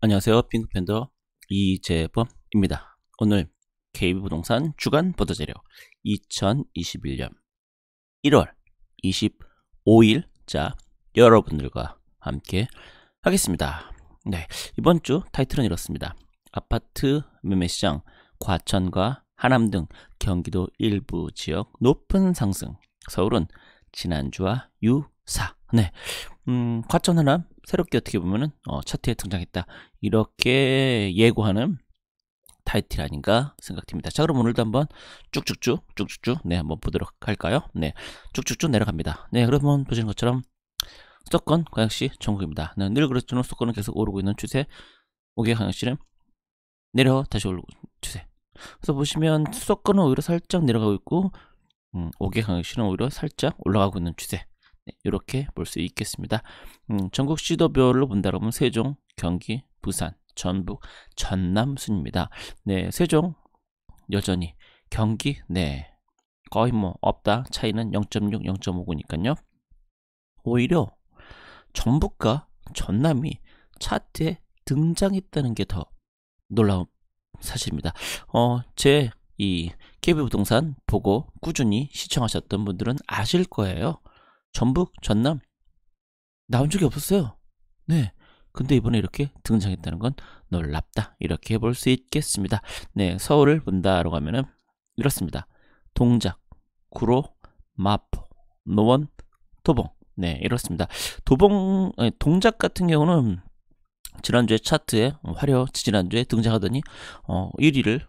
안녕하세요. 핑크팬더 이재범입니다. 오늘 KB부동산 주간 보도자료 2021년 1월 25일자 여러분들과 함께 하겠습니다. 네, 이번 주 타이틀은 이렇습니다. 아파트 매매시장 과천과 하남 등 경기도 일부 지역 높은 상승, 서울은 지난주와 유사. 네, 과천 하남 새롭게 어떻게 보면은 차트에 등장했다, 이렇게 예고하는 타이틀 아닌가 생각됩니다. 자, 그럼 오늘도 한번 쭉쭉쭉 네, 한번 보도록 할까요? 네, 쭉쭉쭉 내려갑니다. 네, 그러면 보시는 것처럼 수도권 광역시 전국입니다. 네, 늘 그렇지만 수도권은 계속 오르고 있는 추세, 5개 광역시는 내려 다시 오르고 있는 추세. 그래서 보시면 수도권은 오히려 살짝 내려가고 있고 5개 광역시는 오히려 살짝 올라가고 있는 추세. 네, 이렇게 볼 수 있겠습니다. 전국 시도별로 본다 그러면 세종, 경기, 부산, 전북, 전남 순입니다. 네, 세종 여전히, 경기 네 거의 뭐 없다. 차이는 0.6, 0.59니까요. 오히려 전북과 전남이 차트에 등장했다는 게 더 놀라운 사실입니다. 제 이 KB부동산 보고 꾸준히 시청하셨던 분들은 아실 거예요. 전북, 전남 나온 적이 없었어요. 네, 근데 이번에 이렇게 등장했다는 건 놀랍다, 이렇게 볼 수 있겠습니다. 네, 서울을 본다라고 하면은 이렇습니다. 동작, 구로, 마포, 노원, 도봉. 네, 이렇습니다. 동작 같은 경우는 지난주에 차트에 지난주에 등장하더니 1위를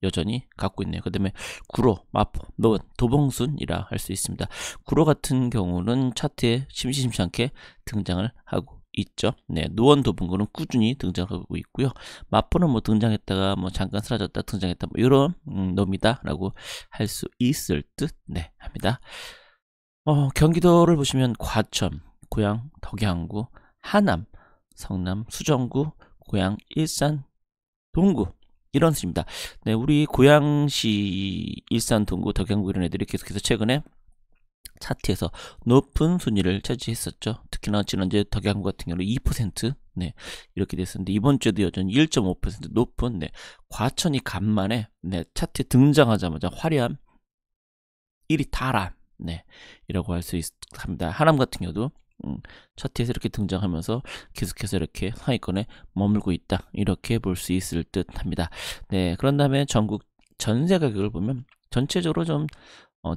여전히 갖고 있네요. 그 다음에 구로, 마포, 노원, 도봉순이라 할 수 있습니다. 구로 같은 경우는 차트에 심심치 않게 등장을 하고 있죠. 네, 노원, 도봉구는 꾸준히 등장하고 있고요. 마포는 뭐 등장했다가 뭐 잠깐 사라졌다 등장했다, 뭐 이런 놈이다라고 할 수 있을 듯 네 합니다. 경기도를 보시면 과천, 고양, 덕양구, 하남, 성남, 수정구, 고양, 일산, 동구, 이런 수입니다. 네, 우리 고양시, 일산, 동구, 덕양구 이런 애들이 계속해서 최근에 차트에서 높은 순위를 차지했었죠. 특히나 지난주에 덕양구 같은 경우는 2% 네, 이렇게 됐었는데 이번 주에도 여전히 1.5% 높은 네, 과천이 간만에 네, 차트에 등장하자마자 화려한 1위 탈환 네, 이라고 할 수 있습니다. 하남 같은 경우도 차트에서 이렇게 등장하면서 계속해서 이렇게 상위권에 머물고 있다, 이렇게 볼 수 있을 듯 합니다. 네, 그런 다음에 전국 전세 가격을 보면 전체적으로 좀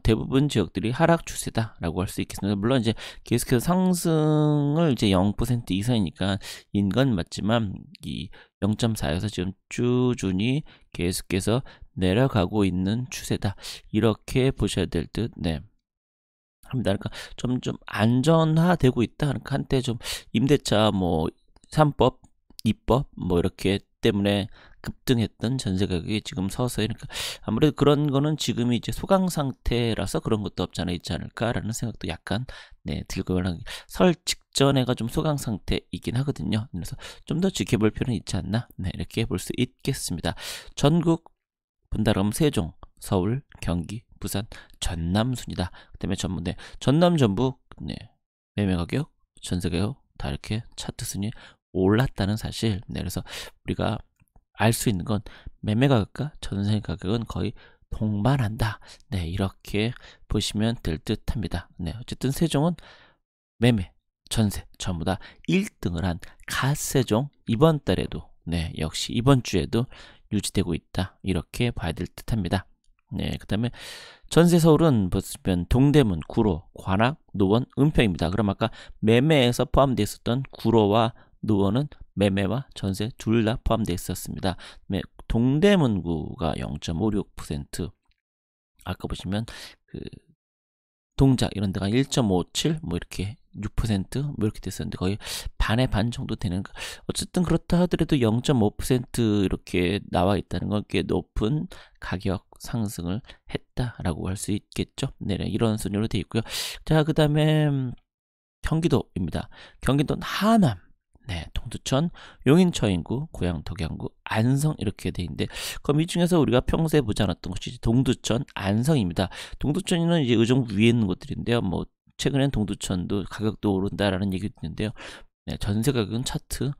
대부분 지역들이 하락 추세다라고 할 수 있겠습니다. 물론 이제 계속해서 상승을 이제 0% 이상이니까 인건 맞지만 이 0.4에서 지금 꾸준히 계속해서 내려가고 있는 추세다, 이렇게 보셔야 될 듯 네 합니다. 그러니까 점점 안전화되고 있다. 그러니까 한때 좀 임대차 뭐 3법, 2법 뭐 이렇게 때문에 급등했던 전세 가격이 지금 서서히, 그러니까 아무래도 그런 거는 지금이 이제 소강 상태라서 그런 것도 없지 않아 있지 않을까라는 생각도 약간 네 들고요. 설 직전에가 좀 소강 상태이긴 하거든요. 그래서 좀 더 지켜볼 필요는 있지 않나, 네 이렇게 볼 수 있겠습니다. 전국 본다 그러면 세종, 서울, 경기, 부산, 전남 순이다. 그다음에 전북, 전남, 전북 네 매매 가격, 전세 가격 다 이렇게 차트 순위 올랐다는 사실. 네, 그래서 우리가 알 수 있는 건 매매 가격과 전세 가격은 거의 동반한다. 네, 이렇게 보시면 될 듯합니다. 네, 어쨌든 세종은 매매, 전세 전부 다 1등을 한 갓세종, 이번 달에도 네 역시 이번 주에도 유지되고 있다, 이렇게 봐야 될 듯합니다. 네, 그 다음에 전세 서울은 보시면 동대문, 구로, 관악, 노원, 은평입니다. 그럼 아까 매매에서 포함되어 있었던 구로와 노원은 매매와 전세 둘 다 포함되어 있었습니다. 동대문구가 0.56%, 아까 보시면 그 동작 이런 데가 1.57 뭐 이렇게 6%뭐 이렇게 됐었는데 거의 반의 반 정도 되는, 어쨌든 그렇다 하더라도 0.5% 이렇게 나와 있다는 건 꽤 높은 가격 상승을 했다라고 할 수 있겠죠. 네, 이런 순위로 되어 있고요. 자, 그 다음에 경기도입니다. 경기도는 하남, 네, 동두천, 용인처인구, 고양, 덕양구, 안성 이렇게 돼 있는데, 그럼 이 중에서 우리가 평소에 보지 않았던 것이 동두천, 안성입니다. 동두천은 이제 의정부 위에 있는 곳들인데요. 뭐 최근엔 동두천도 가격도 오른다라는 얘기도 있는데요. 네, 전세 가격은 차트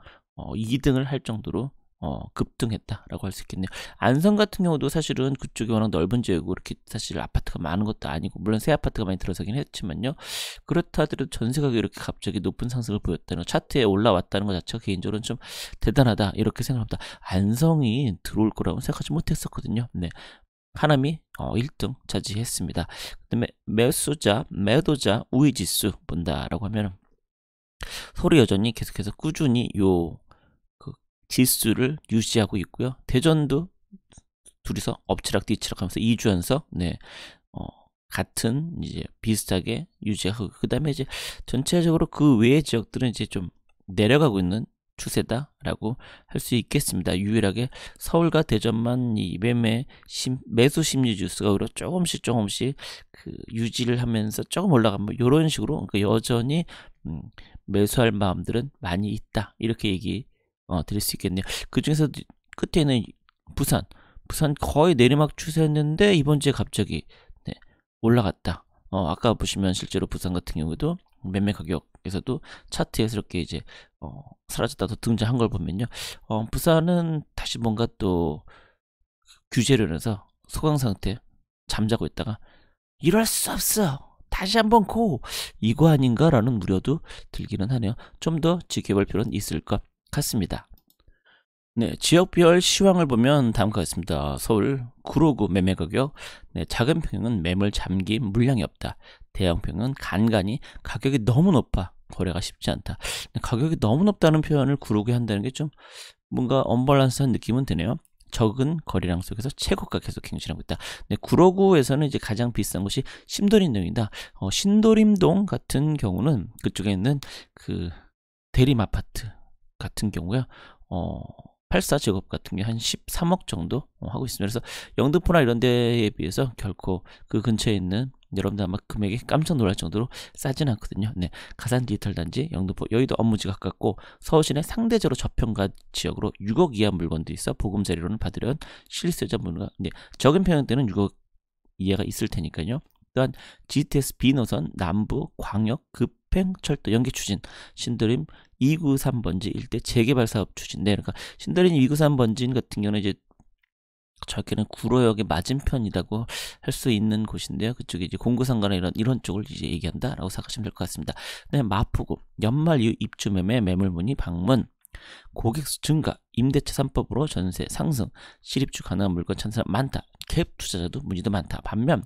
2등을 할 정도로 급등했다라고 할 수 있겠네요. 안성 같은 경우도 사실은 그쪽이 워낙 넓은 지역이고 그렇게 사실 아파트가 많은 것도 아니고 물론 새 아파트가 많이 들어서긴 했지만요. 그렇다 하더라도 전세 가격이 이렇게 갑자기 높은 상승을 보였다는 차트에 올라왔다는 것 자체가 개인적으로는 좀 대단하다 이렇게 생각합니다. 안성이 들어올 거라고 생각하지 못했었거든요. 네. 하남이 1등 차지했습니다. 그다음에 매도자 우위지수 본다라고 하면 서울이 여전히 계속해서 꾸준히 그 지수를 유지하고 있고요. 대전도 둘이서 엎치락뒤치락 하면서 2주 연속 같은 이제 비슷하게 유지하고, 그다음에 이제 전체적으로 그 외의 지역들은 이제 좀 내려가고 있는 추세다라고 할 수 있겠습니다. 유일하게 서울과 대전만 이 매수 심리 지수가 오히려 조금씩 그 유지를 하면서 조금 올라가면 이런 식으로, 그러니까 여전히 매수할 마음들은 많이 있다 이렇게 얘기 드릴 수 있겠네요. 그 중에서 끝에는 부산 거의 내리막 추세였는데 이번 주에 갑자기 올라갔다. 아까 보시면 실제로 부산 같은 경우도 매매 가격에서도 차트에서 이렇게 이제 사라졌다 더 등장한 걸 보면요. 부산은 다시 뭔가 또 규제를 해서 소강 상태 잠자고 있다가 이럴 수 없어, 다시 한번 이거 아닌가라는 우려도 들기는 하네요. 좀 더 지켜볼 필요는 있을 것 같습니다. 네, 지역별 시황을 보면 다음과 같습니다. 서울 구로구 매매 가격, 작은 평형은 매물 잠김 물량이 없다. 대형 평형은 간간히 가격이 너무 높아 거래가 쉽지 않다. 가격이 너무 높다는 표현을 구로구에 한다는 게 좀 뭔가 언밸런스한 느낌은 드네요. 적은 거래량 속에서 최고가 계속 갱신하고 있다. 구로구에서는 이제 가장 비싼 곳이 신도림동이다. 신도림동 같은 경우는 그쪽에 있는 그 대림 아파트 같은 경우요. 84제곱 같은 게 한 13억 정도 하고 있습니다. 그래서 영등포나 이런 데에 비해서 결코 그 근처에 있는 여러분들 아마 금액이 깜짝 놀랄 정도로 싸진 않거든요. 네, 가산 디지털 단지 영등포 여의도 업무지가 가깝고 서울시내 상대적으로 저평가 지역으로 6억 이하 물건도 있어 보금 자리로는 받으려는 실수요자 물건, 적은 평형 때는 6억 이하가 있을 테니까요. 또한 GTS B노선 남부 광역 급행철도 연계 추진, 신도림 293번지 일대 재개발 사업 추진. 그러니까 신도림 293번지 같은 경우는 이제 저렇게는 구로역의 맞은편이라고 할 수 있는 곳인데요. 그쪽에 이제 공구상가나 이런 쪽을 이제 얘기한다라고 생각하시면 될 것 같습니다. 네, 마포구 연말 이후 입주 매매 매물 문의 방문, 고객 수 증가, 임대차 3법으로 전세 상승, 실입주 가능한 물건 찾는 사람 많다. 갭 투자자도 문의도 많다. 반면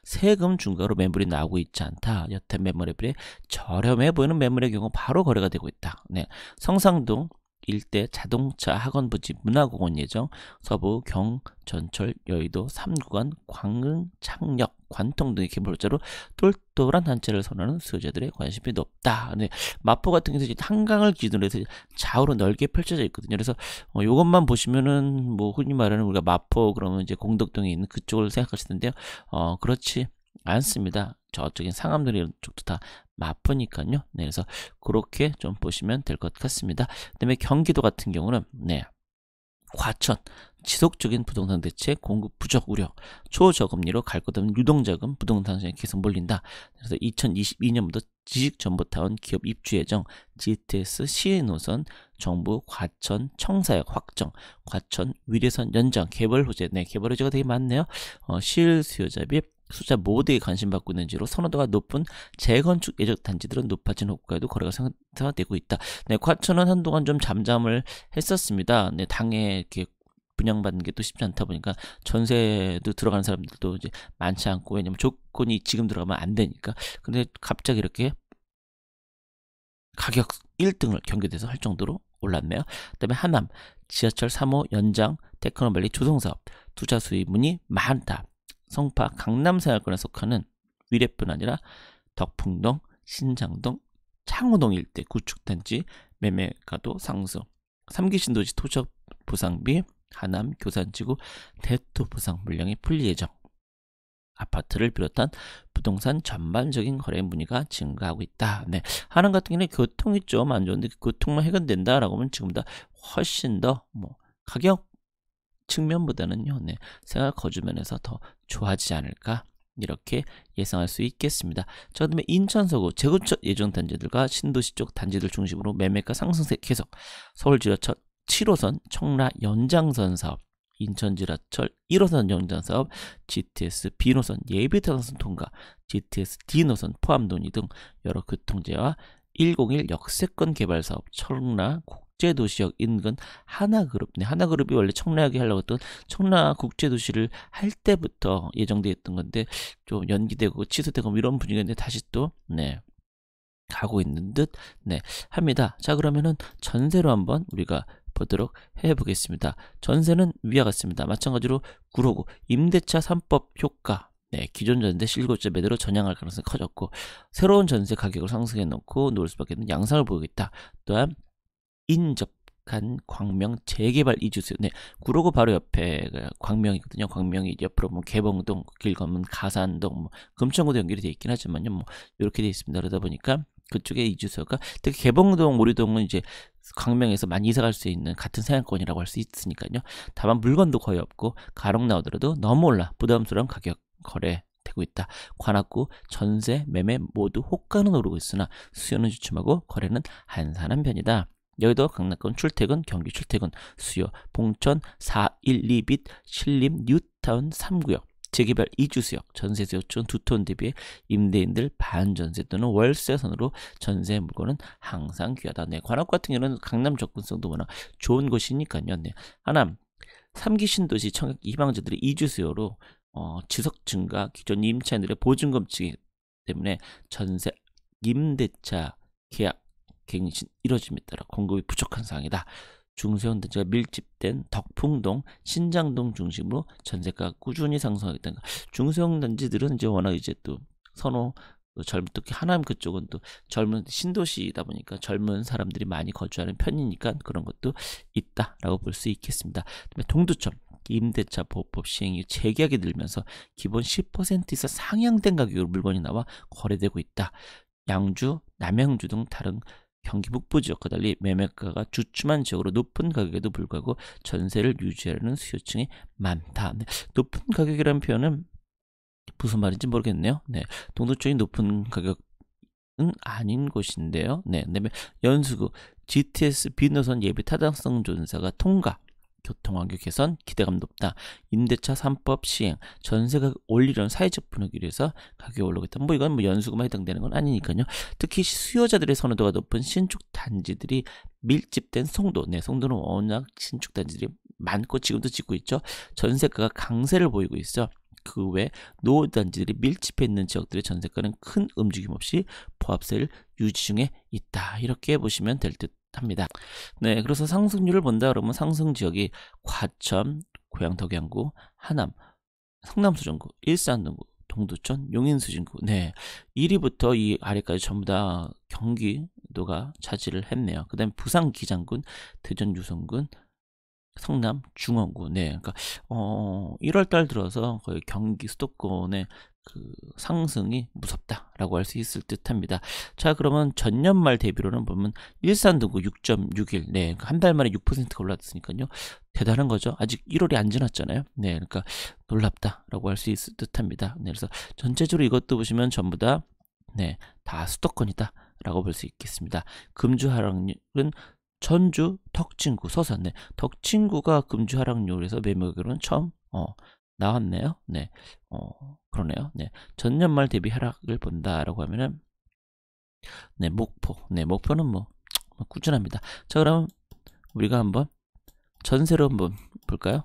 세금 중과로 매물이 나오고 있지 않다. 여태 매물에 비해 저렴해 보이는 매물의 경우 바로 거래가 되고 있다. 네, 성상동 일대 자동차 학원 부지 문화공원 예정, 서부 경전철 여의도 3구간 광흥 창역 관통 등의 개발자로 똘똘한 단체를 선호하는 수요자들의 관심이 높다. 네, 마포 같은 경우는 한강을 기준으로 해서 좌우로 넓게 펼쳐져 있거든요. 그래서 이것만 보시면은 뭐 흔히 말하는 우리가 마포 그러면 이제 공덕동에 있는 그쪽을 생각하시는데요. 그렇지 않습니다. 저쪽인 상암동 이런 쪽도 다 마포니까요. 네, 그래서 그렇게 좀 보시면 될 것 같습니다. 그다음에 경기도 같은 경우는 과천 지속적인 부동산 대책 공급 부족 우려, 초저금리로 갈 것 없는 유동자금 부동산 시장에 계속 몰린다. 그래서 2022년부터 지식정보타운 기업 입주 예정, GTS 시외노선 정부 과천 청사역 확정, 과천 위례선 연장 개발 호재. 네, 개발 호재가 되게 많네요. 실수요자 비 투자 모두에 관심받고 있는지로 선호도가 높은 재건축 예정 단지들은 높아진 호가에도 거래가 상승되고 있다. 네, 과천은 한동안 좀 잠잠을 했었습니다. 네, 당에 이렇게 분양받는 게 또 쉽지 않다 보니까 전세도 들어가는 사람들도 이제 많지 않고, 왜냐면 조건이 지금 들어가면 안 되니까. 근데 갑자기 이렇게 가격 1등을 경기도에서 할 정도로 올랐네요. 그다음에 하남 지하철 3호 연장 테크노밸리 조성사업 투자 수익문이 많다. 성파 강남생활권에 속하는 위례뿐 아니라 덕풍동, 신장동, 창호동 일대 구축단지 매매가도 상승, 3기 신도시 토적 보상비, 하남 교산지구 대토 보상 물량이 풀리 예정. 아파트를 비롯한 부동산 전반적인 거래 문의가 증가하고 있다. 네, 하남 같은 경우는 교통이 좀 안 좋은데 교통만 해결된다라고 하면 지금보다 훨씬 더 가격 측면보다는요, 생활 거주 면에서 더 좋아지지 않을까 이렇게 예상할 수 있겠습니다. 자, 그다음에 인천 서구 재건축 예정 단지들과 신도시 쪽 단지들 중심으로 매매가 상승세 계속. 서울 지하철 7호선 청라 연장선 사업, 인천 지하철 1호선 연장 사업, GTS B노선 예비타당선 통과, GTS D노선 포함 논의 등 여러 교통재와 101 역세권 개발 사업, 청라 국제도시역 인근 하나그룹. 네, 하나그룹이 원래 청라역에 하려고 했던 청라 국제도시를 할 때부터 예정되어 있던 건데 좀 연기되고 취소되고 이런 분위기인데 다시 또 가고 있는 듯 합니다. 자, 그러면은 전세로 한번 우리가 보도록 해보겠습니다. 전세는 위와 같습니다. 마찬가지로 구로구 임대차 3법 효과. 기존 전세 실거주자 매도로 전향할 가능성이 커졌고, 새로운 전세 가격을 상승해 놓고 놓을 수밖에 없는 양상을 보이고 있다. 또한 인접한 광명 재개발 이주수. 구로구 바로 옆에 광명이거든요. 광명이 옆으로 개봉동, 길 건면 가산동, 금천구도 연결이 되어 있긴 하지만요. 이렇게 되어 있습니다. 그러다 보니까 그쪽에 이주소가 특히 개봉동, 오리동은 이제 광명에서 많이 이사 갈 수 있는 같은 생활권이라고 할 수 있으니까요. 다만 물건도 거의 없고 가령 나오더라도 너무 올라 부담스러운 가격 거래되고 있다. 관악구 전세 매매 모두 호가는 오르고 있으나 수요는 주춤하고 거래는 한산한 편이다. 여의도 강남권 출퇴근, 경기 출퇴근, 수요, 봉천 412빛, 신림 뉴타운 3구역, 재개발 이주수역, 전세 수요층 두톤 대비해 임대인들 반전세 또는 월세선으로 전세 물건은 항상 귀하다. 관악 같은 경우는 강남 접근성도 워낙 좋은 곳이니까요. 하남 3기 신도시 청약 희망자들이 이주수요로 지속 증가, 기존 임차인들의 보증금 측이 때문에 전세 임대차 계약 갱신 이뤄짐에 따라 공급이 부족한 상황이다. 중소형 단지가 밀집된 덕풍동, 신장동 중심으로 전세가가 꾸준히 상승하기 때문에 중소형 단지들은 이제 워낙 이제 또 선호 젊은 특히 하남 그쪽은 또 젊은 신도시이다 보니까 젊은 사람들이 많이 거주하는 편이니까 그런 것도 있다라고 볼 수 있겠습니다. 그다음에 동두천 임대차 보호법 시행이 재계약이 늘면서 기본 10% 이상 상향된 가격으로 물건이 나와 거래되고 있다. 양주, 남양주 등 다른 경기 북부 지역과 달리 매매가가 주춤한 지역으로 높은 가격에도 불구하고 전세를 유지하려는 수요층이 많다. 높은 가격이라는 표현은 무슨 말인지 모르겠네요. 동두천이 높은 가격은 아닌 곳인데요. 그다음에 연수구 GTS B노선 예비 타당성 조사가 통과. 교통환경 개선 기대감 높다. 임대차 3법 시행, 전세가 올리려는 사회적 분위기를 위해서 가격이 오르고 있다. 이건 연수구만 해당되는 건 아니니까요. 특히 수요자들의 선호도가 높은 신축 단지들이 밀집된 송도. 송도는 워낙 신축 단지들이 많고 지금도 짓고 있죠. 전세가가 강세를 보이고 있어. 그 외 노후 단지들이 밀집해 있는 지역들의 전세가는 큰 움직임 없이 보합세를 유지 중에 있다. 이렇게 보시면 될 듯 합니다. 그래서 상승률을 본다 그러면 상승 지역이 과천, 고양 덕양구, 하남, 성남 수정구, 일산 동구, 동두천, 용인 수진구. 1위부터 이 아래까지 전부 다 경기도가 차지를 했네요. 그다음에 부산 기장군, 대전 유성군, 성남 중원구. 그러니까 1월달 들어서 거의 경기 수도권의 그 상승이 무섭다라고 할 수 있을 듯합니다. 자, 그러면 전년 말 대비로는 보면 일산 등구 6.61. 한 달 만에 6%가 올랐으니까요. 대단한 거죠. 아직 1월이 안 지났잖아요. 그러니까 놀랍다라고 할 수 있을 듯합니다. 그래서 전체적으로 이것도 보시면 전부 다 다 수도권이다라고 볼 수 있겠습니다. 금주 하락률은 전주, 덕진구, 서산. 덕진구가 금주 하락률에서 매매 가격으로는 처음 나왔네요. 그러네요. 전년 말 대비 하락을 본다라고 하면은 목포. 목포는 꾸준합니다. 자, 그럼 우리가 한번 전세로 한번 볼까요?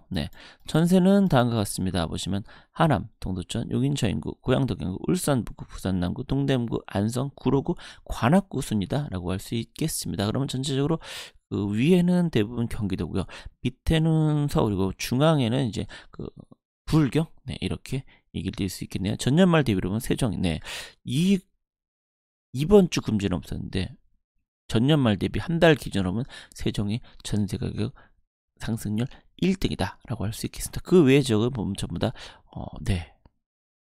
전세는 다음과 같습니다. 보시면 하남, 동두천, 용인 저인구, 고양 덕양구, 울산 북구, 부산 남구, 동대문구, 안성, 구로구, 관악구 순이다라고 할 수 있겠습니다. 그러면 전체적으로 그 위에는 대부분 경기도고요. 밑에는 서울이고 중앙에는 이제 그 불경 이렇게 얘기를 드릴 수 있겠네요. 전년 말 대비로 보면 세종. 이번 주 금지는 없었는데 전년 말 대비 한 달 기준으로 보면 세종이 전세 가격 상승률 1등이다 라고 할 수 있겠습니다. 그 외의 지역을 보면 전부 다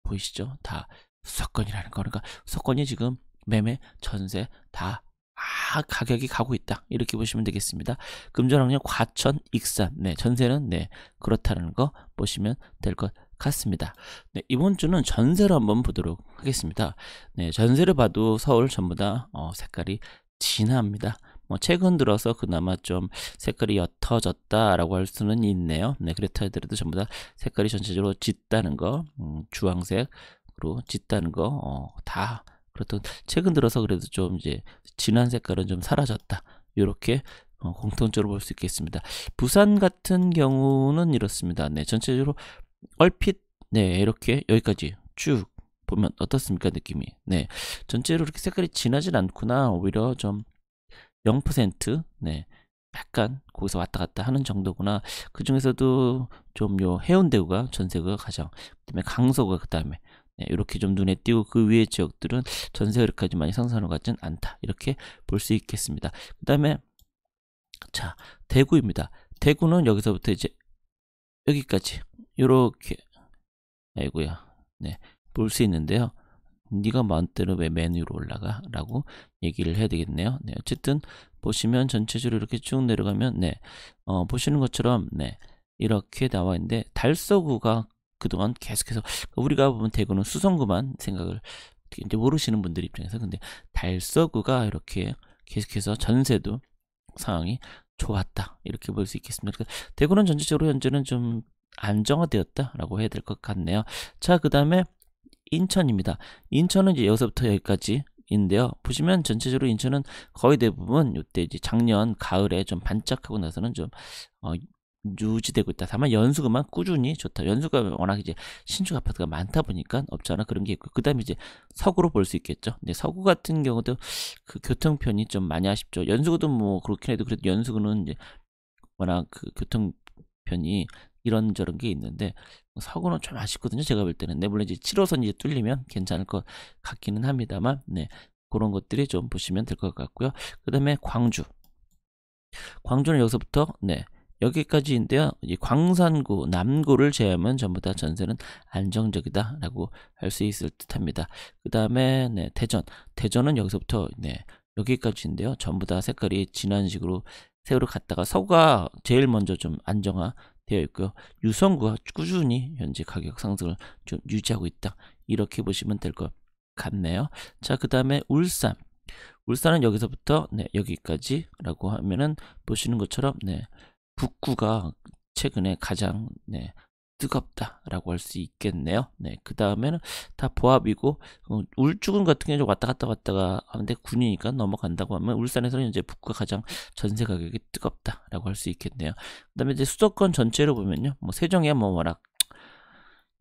보이시죠? 다 수도권이라는 거. 그러니까 수도권이 지금 매매, 전세 다 가격이 가고 있다. 이렇게 보시면 되겠습니다. 금전 확률 과천, 익산. 전세는 그렇다는 거 보시면 될 것 같습니다. 네, 이번 주는 전세로 한번 보도록 하겠습니다. 네, 전세를 봐도 서울 전부 다 색깔이 진합니다. 뭐 최근 들어서 그나마 좀 색깔이 옅어졌다라고 할 수는 있네요. 네, 그렇다 하더라도 전부 다 색깔이 전체적으로 짙다는 거, 주황색으로 짙다는 거, 다 그렇던 최근 들어서 그래도 좀 이제 진한 색깔은 좀 사라졌다. 이렇게 공통적으로 볼 수 있겠습니다. 부산 같은 경우는 이렇습니다. 네, 전체적으로 얼핏 네 이렇게 여기까지 쭉 보면 어떻습니까 느낌이. 네, 전체로 이렇게 색깔이 진하진 않구나. 오히려 좀 0% 네 약간 거기서 왔다 갔다 하는 정도구나. 그 중에서도 좀 요 해운대구가 전세가 가장, 그다음에 강서구가 그다음에 네, 이렇게 좀 눈에 띄고 그 위의 지역들은 전세가 그렇게까지 많이 상승하는 것 같진 않다. 이렇게 볼 수 있겠습니다. 그다음에 자, 대구입니다. 대구는 여기서부터 이제 여기까지 요렇게, 아이고야, 네, 볼 수 있는데요. 네가 마음대로 왜 맨 위로 올라가? 라고 얘기를 해야 되겠네요. 네, 어쨌든 보시면 전체적으로 이렇게 쭉 내려가면 네, 보시는 것처럼 네, 이렇게 나와 있는데 달서구가 그동안 계속해서, 우리가 보면 대구는 수성구만 생각을 이제 모르시는 분들 입장에서, 근데 달서구가 이렇게 계속해서 전세도 상황이 좋았다 이렇게 볼 수 있겠습니다. 그러니까 대구는 전체적으로 현재는 좀 안정화되었다라고 해야 될 것 같네요. 자, 그 다음에 인천입니다. 인천은 이제 여기서부터 여기까지인데요. 보시면 전체적으로 인천은 거의 대부분 이때 이제 작년 가을에 좀 반짝하고 나서는 좀 유지되고 있다. 다만 연수구만 꾸준히 좋다. 연수가 워낙 이제 신축 아파트가 많다 보니까 없지 않아 그런 게 있고, 그 다음에 이제 서구로 볼 수 있겠죠. 근데 서구 같은 경우도 그 교통편이 좀 많이 아쉽죠. 연수구도 뭐 그렇긴 해도 그래도 연수구는 이제 워낙 그 교통편이 이런저런 게 있는데 서구는 좀 아쉽거든요. 제가 볼 때는. 네, 물론 이제 7호선이 이제 뚫리면 괜찮을 것 같기는 합니다만, 네, 그런 것들이 좀 보시면 될 것 같고요. 그 다음에 광주. 광주는 여기서부터 네, 여기까지인데요. 이 광산구, 남구를 제외하면 전부 다 전세는 안정적이다라고 할 수 있을 듯합니다. 그 다음에 네, 대전은 여기서부터 네, 여기까지인데요. 전부 다 색깔이 진한 식으로 세우로 갔다가 서구가 제일 먼저 좀 안정화되어 있고요. 유성구가 꾸준히 현재 가격 상승을 좀 유지하고 있다. 이렇게 보시면 될 것 같네요. 자, 그 다음에 울산은 여기서부터 네, 여기까지라고 하면은 보시는 것처럼 네, 북구가 최근에 가장 네, 뜨겁다라고 할 수 있겠네요. 네, 그 다음에는 다 보합이고, 울주군 같은 경우는 왔다 갔다 하는데 군이니까 넘어간다고 하면 울산에서는 이제 북구가 가장 전세 가격이 뜨겁다라고 할 수 있겠네요. 그 다음에 이제 수도권 전체로 보면요, 뭐 세종이야 뭐 워낙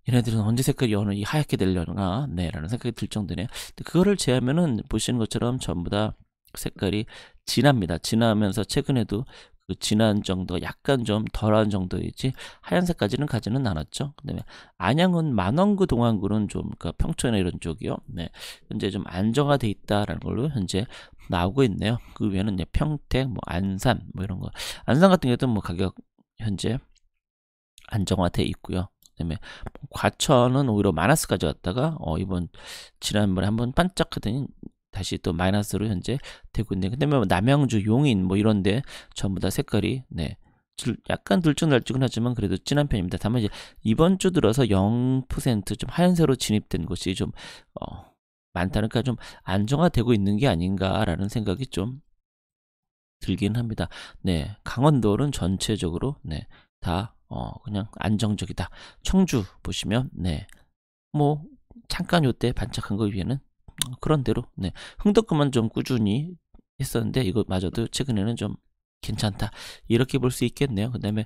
얘네들은 언제 색깔이 어느 하얗게 되려나 네 라는 생각이 들 정도네요. 그거를 제하면은 보시는 것처럼 전부 다 색깔이 진합니다. 진하면서 최근에도 그 진한 정도 약간 좀 덜한 정도이지 하얀색까지는 가지는 않았죠. 그다음에 안양은 만원구 동안구는 좀 그러니까 평촌이나 이런 쪽이요. 네, 현재 좀 안정화돼 있다라는 걸로 현재 나오고 있네요. 그 외에는 이제 평택, 뭐 안산, 뭐 이런 거. 안산 같은 경우도 뭐 가격 현재 안정화돼 있고요. 그다음에 과천은 오히려 마이너스까지 왔다가 이번 지난번에 한번 반짝하더니 다시 또 마이너스로 현재 되고 있는데, 근데 뭐 남양주, 용인 뭐 이런데 전부 다 색깔이 네 약간 들쭉날쭉은 하지만 그래도 진한 편입니다. 다만 이제 이번 주 들어서 0% 좀 하얀색으로 진입된 곳이 좀 많다니까 좀 안정화되고 있는 게 아닌가라는 생각이 좀 들긴 합니다. 네, 강원도는 전체적으로 네, 다 그냥 안정적이다. 청주 보시면 네, 뭐 잠깐 요때 반짝한 거 위에는 그런 대로 네, 흥덕구만 좀 꾸준히 했었는데 이거마저도 최근에는 좀 괜찮다 이렇게 볼 수 있겠네요. 그 다음에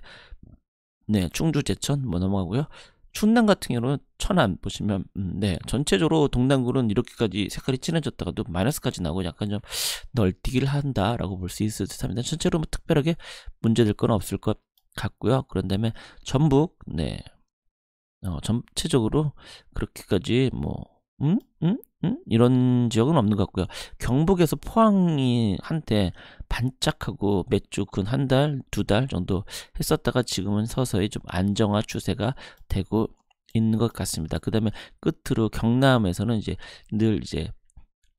네, 충주, 제천 뭐 넘어가고요. 충남 같은 경우는 천안 보시면 네, 전체적으로 동남구는 이렇게까지 색깔이 진해졌다가도 마이너스까지 나오고 약간 좀 널뛰기를 한다라고 볼 수 있을 듯합니다. 전체로 뭐 특별하게 문제될 건 없을 것 같고요. 그런 다음에 전북 네, 전체적으로 그렇게까지 뭐 이런 지역은 없는 것 같고요. 경북에서 포항이 한때 반짝하고 몇 주 근 한 달, 두 달 정도 했었다가 지금은 서서히 좀 안정화 추세가 되고 있는 것 같습니다. 그 다음에 끝으로 경남에서는 이제 늘 이제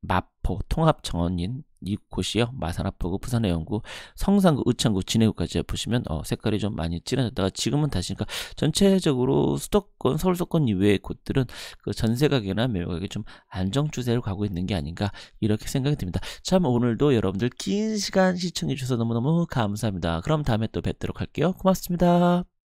마포 통합정원인 이곳이요. 마산 아프구, 부산 해운구, 성산구, 의창구, 진해구까지 보시면 색깔이 좀 많이 진해졌다가 지금은 다시 그러니까 전체적으로 수도권, 서울 수도권 이외의 곳들은 그 전세 가격이나 매매 가격이 좀 안정 추세를 가고 있는 게 아닌가 이렇게 생각이 듭니다. 참 오늘도 여러분들 긴 시간 시청해 주셔서 너무너무 감사합니다. 그럼 다음에 또 뵙도록 할게요. 고맙습니다.